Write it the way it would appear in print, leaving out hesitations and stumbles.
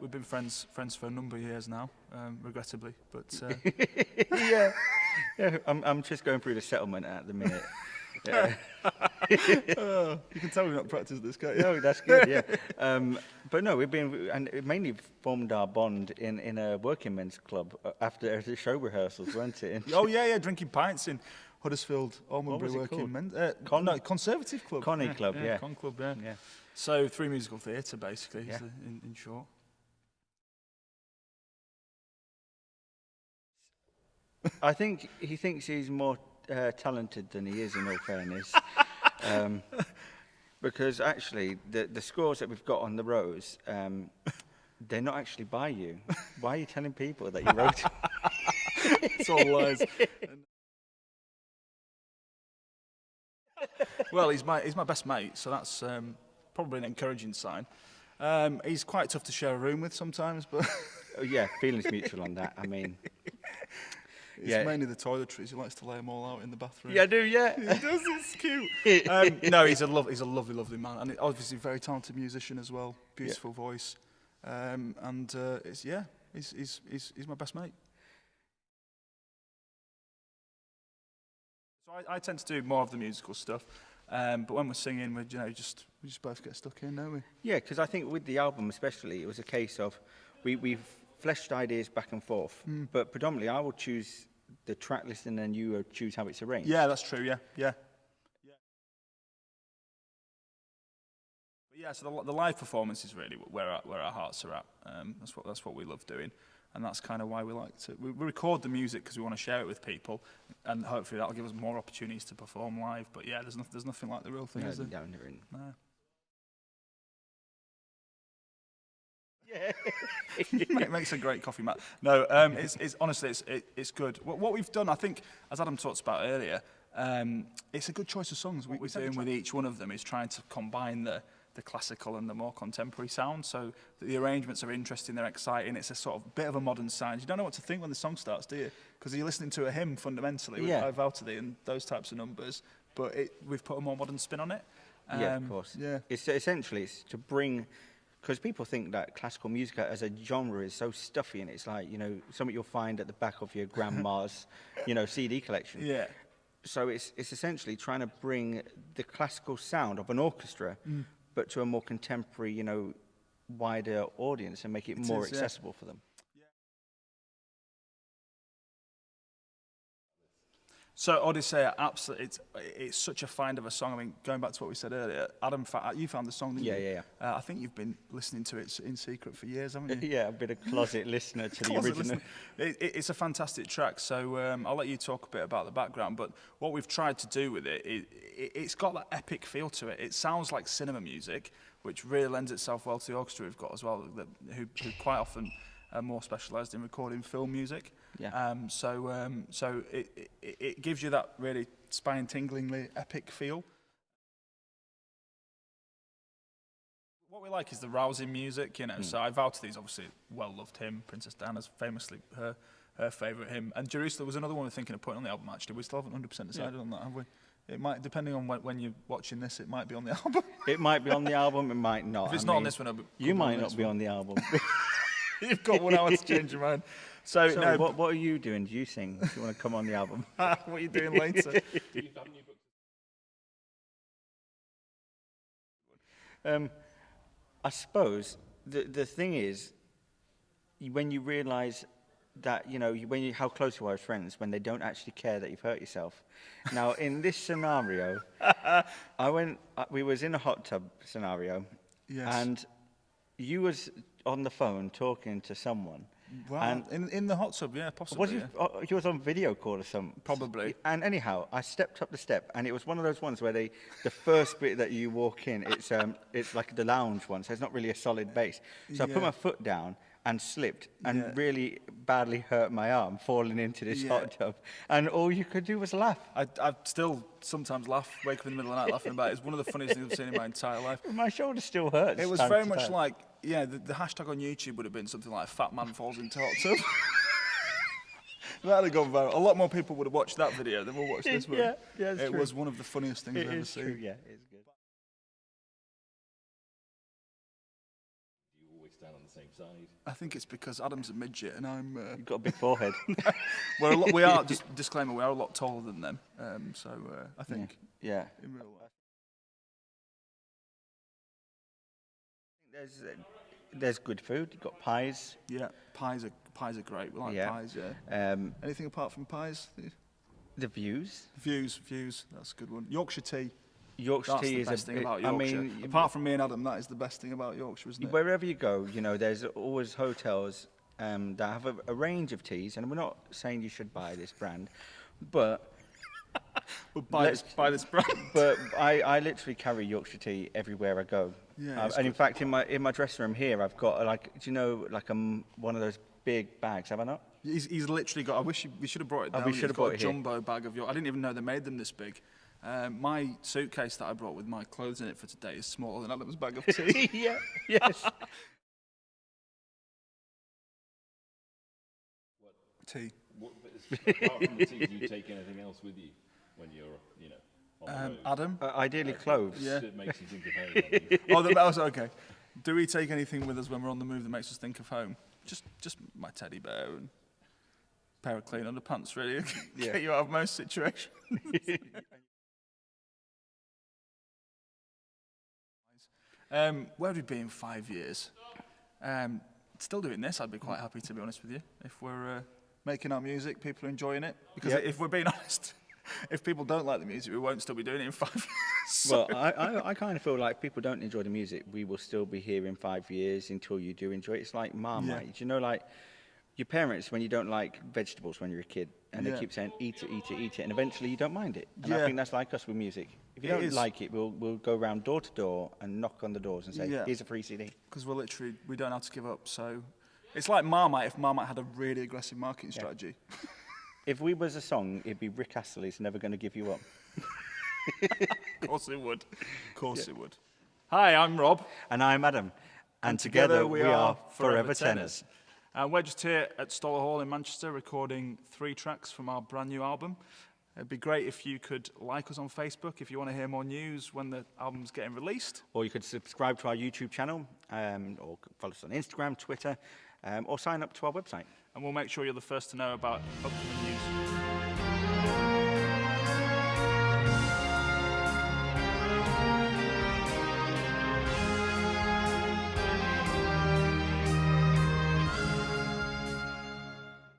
we've been friends for a number of years now, regrettably. But yeah, I'm just going through the settlement at the minute. Yeah. you can tell we've not practiced this, can't you? No, that's good. Yeah, but no, we've been and it mainly formed our bond in a working men's club after the show rehearsals, weren't it? Oh yeah, drinking pints in Huddersfield, What was Almondbury it Working called? Men. No, Conservative Club. Connie Club, yeah. Con Club, yeah. Yeah. So 3 musical theatre, basically, Yeah. in short. I think he thinks he's more talented than he is, in all fairness. Because actually, the scores that we've got on the rows, they're not actually by you. Why are you telling people that you wrote it? It's all lies. Well, he's my best mate, so that's probably an encouraging sign. He's quite tough to share a room with sometimes, but Oh, yeah, feelings mutual on that. I mean, it's mainly the toiletries. He likes to lay them all out in the bathroom. yeah, I do, yeah. He does. It's cute. No, he's a lovely, lovely man, and obviously a very talented musician as well. Beautiful voice, and he's my best mate. So I tend to do more of the musical stuff, but when we're singing, we just both get stuck in, don't we? Yeah, because I think with the album especially, it was a case of we've fleshed ideas back and forth, but predominantly I will choose the track list and then you choose how it's arranged. Yeah, that's true. Yeah. But yeah, so the live performance is really where our hearts are at. That's what we love doing, and that's kind of why we like to. We record the music because we want to share it with people, and hopefully that'll give us more opportunities to perform live. But yeah, there's nothing like the real thing, is there? No, never in. No. Yeah. It makes a great coffee, Matt. No, it's honestly it's good. What we've done, I think, as Adam talked about earlier, it's a good choice of songs. We're doing with each one of them is trying to combine the classical and the more contemporary sound, so that the arrangements are interesting, they're exciting. It's a sort of bit of a modern sound. You don't know what to think when the song starts, do you? Because you're listening to a hymn fundamentally with I Vow to Thee and those types of numbers, but we've put a more modern spin on it. Yeah, of course. Yeah. It's essentially to bring, because people think that classical music as a genre is so stuffy, and it's like, something you'll find at the back of your grandma's, CD collection. Yeah. So it's essentially trying to bring the classical sound of an orchestra, but to a more contemporary, wider audience and make it more accessible for them. So Odyssey, absolutely, it's such a find of a song. I mean, going back to what we said earlier, Adam, you found the song, didn't you? Yeah. I think you've been listening to it in secret for years, haven't you? Yeah, I've been a closet listener to the original. It's a fantastic track, so I'll let you talk a bit about the background, but what we've tried to do with it's got that epic feel to it. It sounds like cinema music, which really lends itself well to the orchestra we've got as well, who quite often are more specialised in recording film music. Yeah. So it gives you that really spine-tinglingly epic feel. What we like is the rousing music, So I Vow to Thee is obviously well-loved hymn. Princess Diana's famously her favourite hymn. And Jerusalem was another one we're thinking of putting on the album, actually. We still haven't 100% decided on that, have we? It might, depending on when you're watching this, it might be on the album. It might be on the album, it might not. If it's not on this one, you might not be on the album. You've got 1 hour to change your mind. So no, what are you doing? Do you sing? Do you want to come on the album? What are you doing later? I suppose the thing is, when you realise that, how close you are as friends, when they don't actually care that you've hurt yourself. Now, in this scenario, we was in a hot tub scenario, yes. And you was on the phone talking to someone. Wow, in the hot tub, yeah, possibly. You was on video call or something? Probably. And anyhow, I stepped up the step, and it was one of those ones where the first bit that you walk in, it's like the lounge one, so it's not really a solid base. So I put my foot down and slipped and really badly hurt my arm falling into this hot tub. And all you could do was laugh. I still sometimes laugh, wake up in the middle of the night laughing about it. It's one of the funniest things I've seen in my entire life. My shoulder still hurts. It was very much like, the hashtag on YouTube would have been something like "Fat Man Falls into Hot Tub." That'd have gone viral. A lot more people would have watched that video than we'll watch this one. Yeah, it's It true. was one of the funniest things I've ever seen. True, yeah, it's good. You always stand on the same side. I think it's because Adam's a midget and I'm. You've got a big forehead. We are just disclaimer. We are a lot taller than them. I think. Yeah. In real life. There's good food. You've got pies. Yeah, pies are great. We like pies. Yeah. Anything apart from pies? The views. Views. That's a good one. Yorkshire tea. Yorkshire That's tea the is best thing about Yorkshire. I mean, apart from me and Adam, that is the best thing about Yorkshire, isn't it? wherever you go, there's always hotels that have a range of teas, and we're not saying you should buy this brand, but We'll buy this brand. But I literally carry Yorkshire tea everywhere I go. Yeah, and in fact, in my dressing room here, I've got one of those big bags. Have I not? He's literally got. I wish we should have brought it down. We should have brought it a jumbo bag of York. I didn't even know they made them this big. My suitcase that I brought with my clothes in it for today is smaller than Adam's bag of tea. Yeah. Yes. Tea. Apart from the tea, do you take anything else with you when you're, on the road? Adam. Ideally, clothes. Yeah. It makes you think of home. That was okay. Do we take anything with us when we're on the move that makes us think of home? Just my teddy bear and a pair of clean underpants, really. Get you out of most situations. Where would we be in 5 years? Still doing this, I'd be quite happy, to be honest with you. If we're making our music, people are enjoying it. Because if we're being honest, if people don't like the music, we won't still be doing it in 5 years. Well, I kind of feel like if people don't enjoy the music, we will still be here in 5 years until you do enjoy it. It's like Marmite. You know, like your parents, when you don't like vegetables when you're a kid, and they keep saying, eat it, and eventually you don't mind it. And I think that's like us with music. If you don't like it, we'll go around door to door and knock on the doors and say, here's a free CD. Because we don't have to give up. So it's like Marmite if Marmite had a really aggressive marketing strategy. If we was a song, it'd be Rick Astley's Never Gonna Give You Up. Of course it would. Hi, I'm Rob. And I'm Adam. And together we are Forever Tenors. And we're just here at Stoller Hall in Manchester recording 3 tracks from our brand new album. It'd be great if you could like us on Facebook if you want to hear more news when the album's getting released. Or you could subscribe to our YouTube channel, or follow us on Instagram, Twitter, or sign up to our website. And we'll make sure you're the first to know about upcoming news.